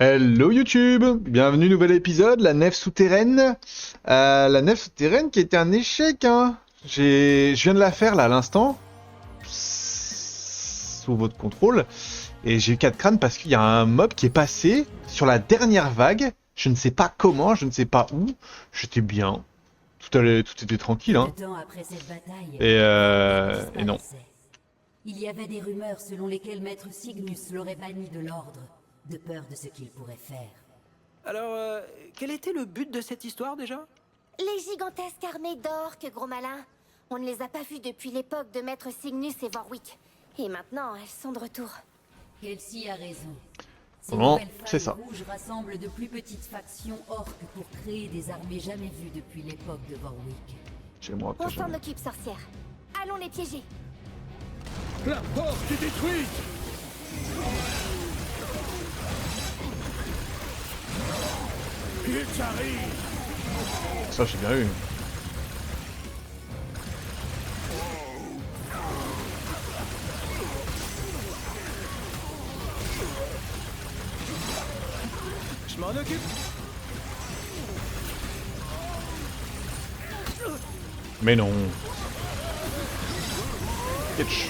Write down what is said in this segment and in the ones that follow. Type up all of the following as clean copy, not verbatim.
Hello YouTube, bienvenue nouvel épisode, la nef souterraine. La nef souterraine qui était un échec, hein. Je viens de la faire là à l'instant, sous votre contrôle, et j'ai eu 4 crânes parce qu'il y a un mob qui est passé sur la dernière vague. Je ne sais pas comment, je ne sais pas où. J'étais bien, tout était tranquille, hein. Peu de temps après cette bataille, Et non. disparaissait. Il y avait des rumeurs selon lesquelles Maître Cygnus l'aurait banni de l'ordre, de peur de ce qu'il pourrait faire. Alors, quel était le but de cette histoire déjà? Les gigantesques armées d'orques, gros malin. On ne les a pas vues depuis l'époque de Maître Cygnus et Warwick. Et maintenant, elles sont de retour. Kelsey a raison. Ces Bon, nouvelles c'est familles ça. rouges rassemblent de plus petites factions orques pour créer des armées jamais vues depuis l'époque de Warwick. Chez moi, On peut-être s'en jamais. occupe, sorcière. Allons les piéger. La porte est détruite! Ils arrivent! Ça j'ai bien eu. Je m'en occupe. Mais non. Ketch.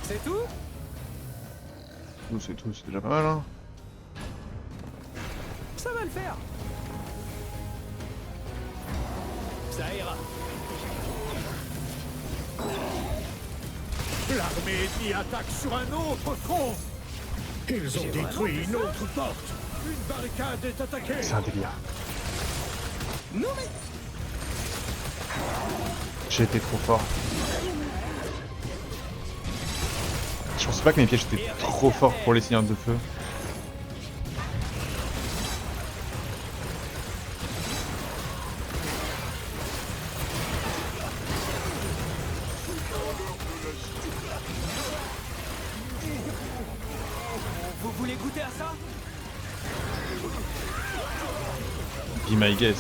C'est tout? Tout, c'est déjà pas mal, hein. Ça va le faire. Ça ira. L'armée ennemie attaque sur un autre front! Ils ont détruit une autre porte! Une barricade est attaquée! C'est un délire. Non mais... J'ai été trop fort. Je pensais pas que mes pièges étaient trop forts pour les seigneurs de feu. Vous voulez goûter à ça? Be my guess.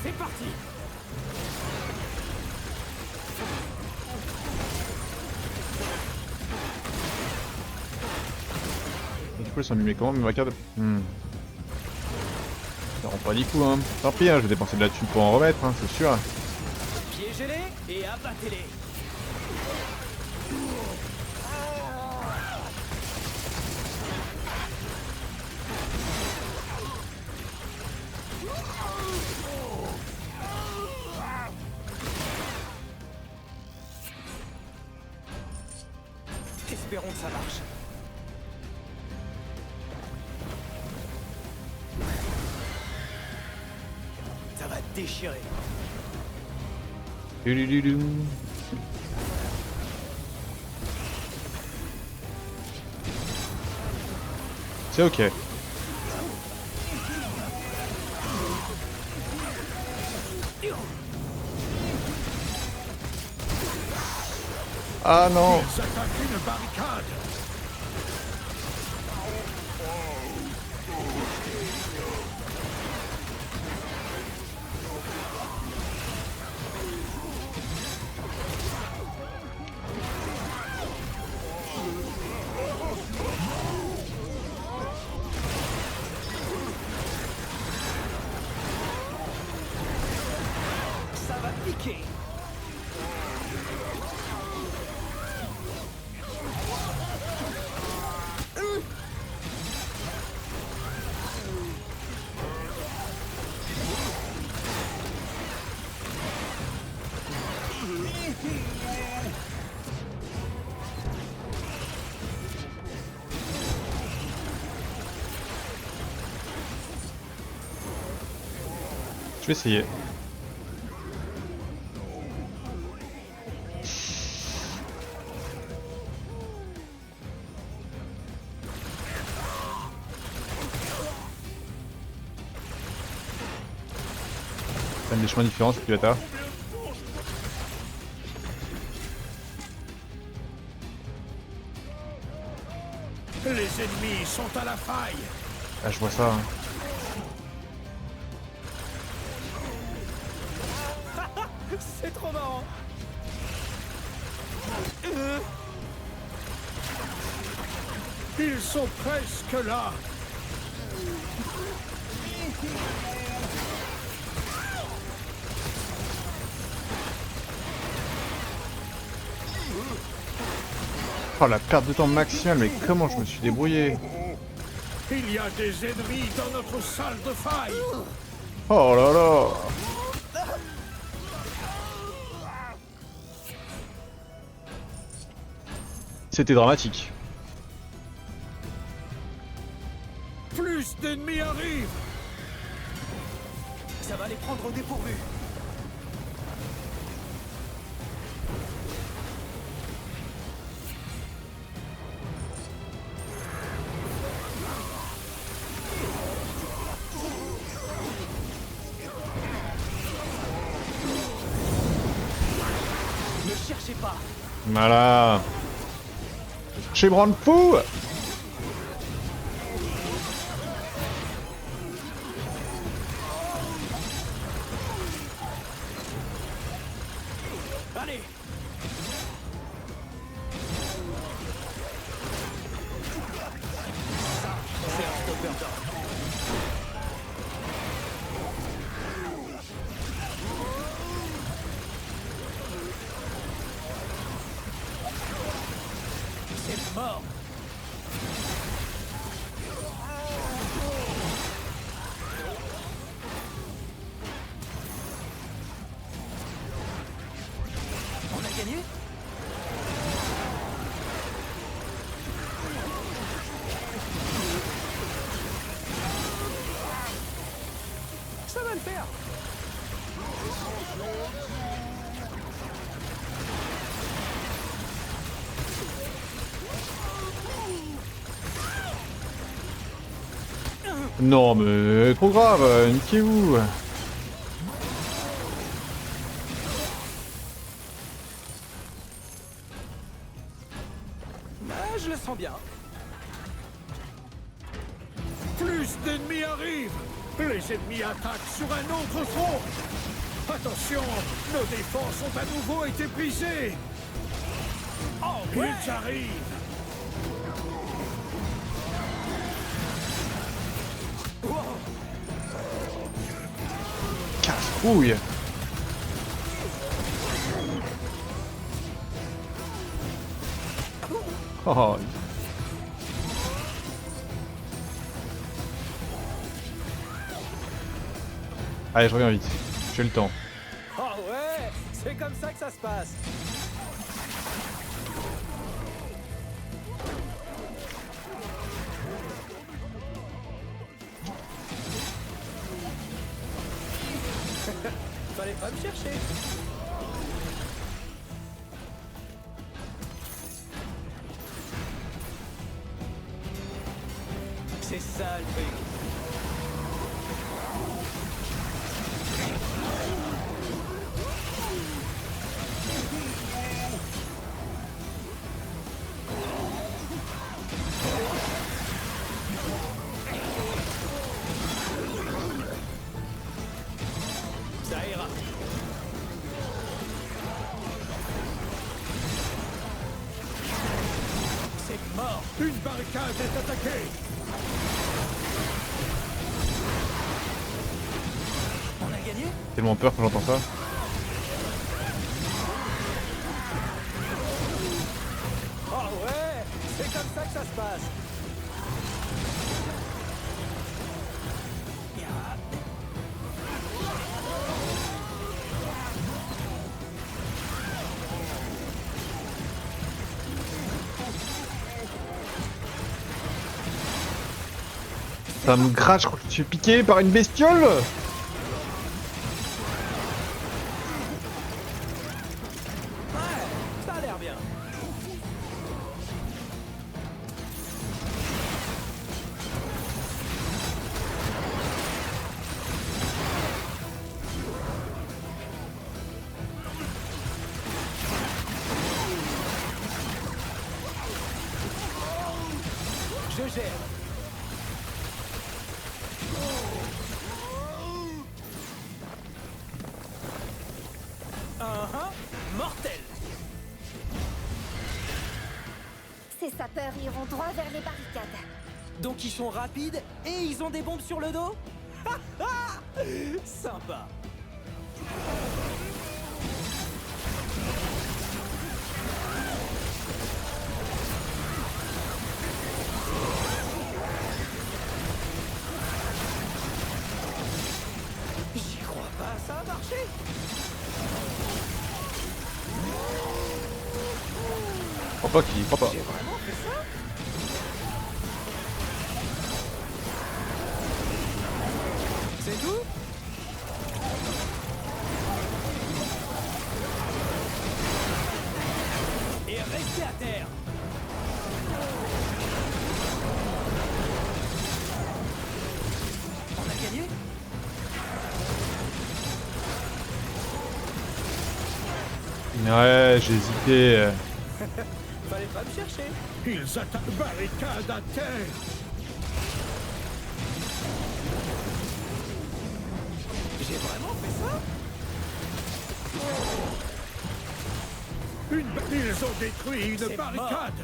C'est parti. Et du coup, ils sont mimés comment, mes barricades? Ça rend pas du coup, hein. Tant pis, hein, je vais dépenser de la thune pour en remettre, hein, c'est sûr. Piégez-les et abattez-les. Espérons que ça marche. Ça va déchirer. Dulululu. C'est ok. Ah non. Ils attaquent une barricade! Ça va piquer. Je vais essayer. Prennent des chemins différents, c'est bâtard. Les ennemis sont à la faille. Ah, je vois ça. Hein. C'est trop marrant. Ils sont presque là. Oh la perte de temps maximale, mais comment je me suis débrouillé. Il y a des ennemis dans notre salle de faille. Oh là là. C'était dramatique. Plus d'ennemis arrivent. Ça va les prendre au dépourvu. Ne cherchez pas. Voilà. Chez Brandfou. Allez. C'est un stopper d'or. C'est mort. On a gagné? Ça va le faire. Non mais trop grave, niquez-vous. Ah, je le sens bien. Plus d'ennemis arrivent. Les ennemis attaquent sur un autre front. Attention, nos défenses ont à nouveau été brisées. Oh, ouais. Ils arrivent. Casse-couille. Oh. Allez, je reviens vite. J'ai le temps. Oh ouais, c'est comme ça que ça se passe. Fallait pas me chercher. C'est ça le truc. Ça ira. C'est mort. Une barricade est attaquée. On a gagné? Tellement peur quand j'entends ça. Oh ouais, c'est comme ça que ça se passe. Ça me gratte, je crois que je suis piqué par une bestiole. Ouais, ça a l'air bien. j'aime. Mortel. Ces sapeurs iront droit vers les barricades. Donc ils sont rapides et ils ont des bombes sur le dos. Sympa. J'y crois pas, ça a marché. Je crois pas qu'il croit pas. J'ai vraiment fait ça? C'est tout? Et restez à terre. On a gagné? Ouais, j'ai hésité. Fallait pas me chercher. Ils attaquent barricade à terre. J'ai vraiment fait ça? Ils ont détruit une C'est barricade.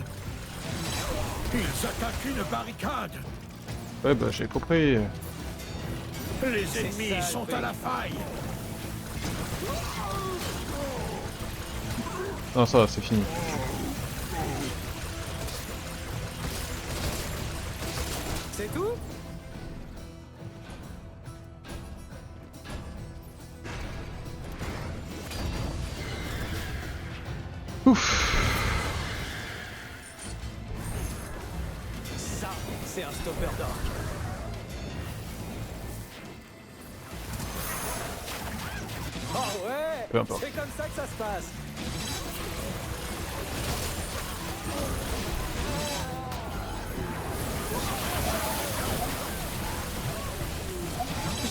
Ils attaquent une barricade. Ouais, bah j'ai compris. Les ennemis ça, sont le à la faille. Non, ça va, c'est fini. C'est tout? Ouf. Ça, c'est un stopper d'orque. Oh ouais! Peu importe. C'est comme ça que ça se passe.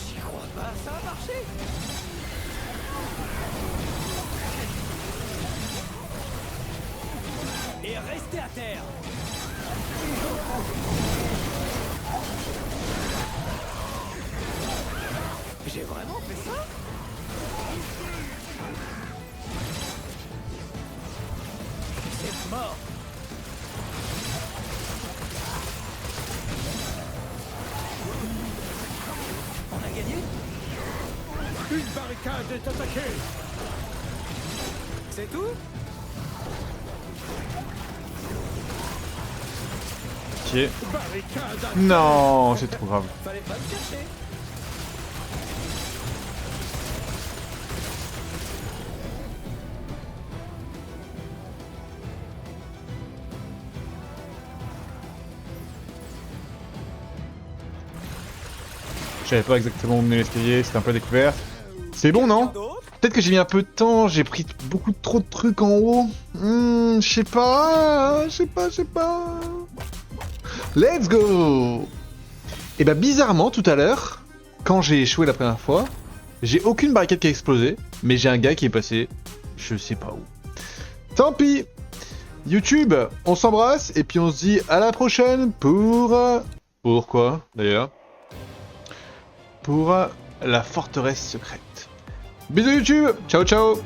J'y crois pas, ça a marché. Et restez à terre. J'ai vraiment fait ça? C'est mort. On a gagné? Une barricade est attaquée. C'est tout? Ok. Barricade à Non, c'est trop grave. Fallait pas me chercher. Je savais pas exactement où mener l'escalier, c'était un peu découvert. C'est bon, non? D'autres? Peut-être que j'ai mis un peu de temps, j'ai pris beaucoup trop de trucs en haut. Je sais pas, je sais pas. Let's go! Et bah bizarrement, tout à l'heure, quand j'ai échoué la première fois, j'ai aucune barricade qui a explosé, mais j'ai un gars qui est passé, je sais pas où. Tant pis! YouTube, on s'embrasse, et puis on se dit à la prochaine pour... Pour quoi, d'ailleurs? Pour la forteresse secrète. Bisous YouTube, ciao ciao.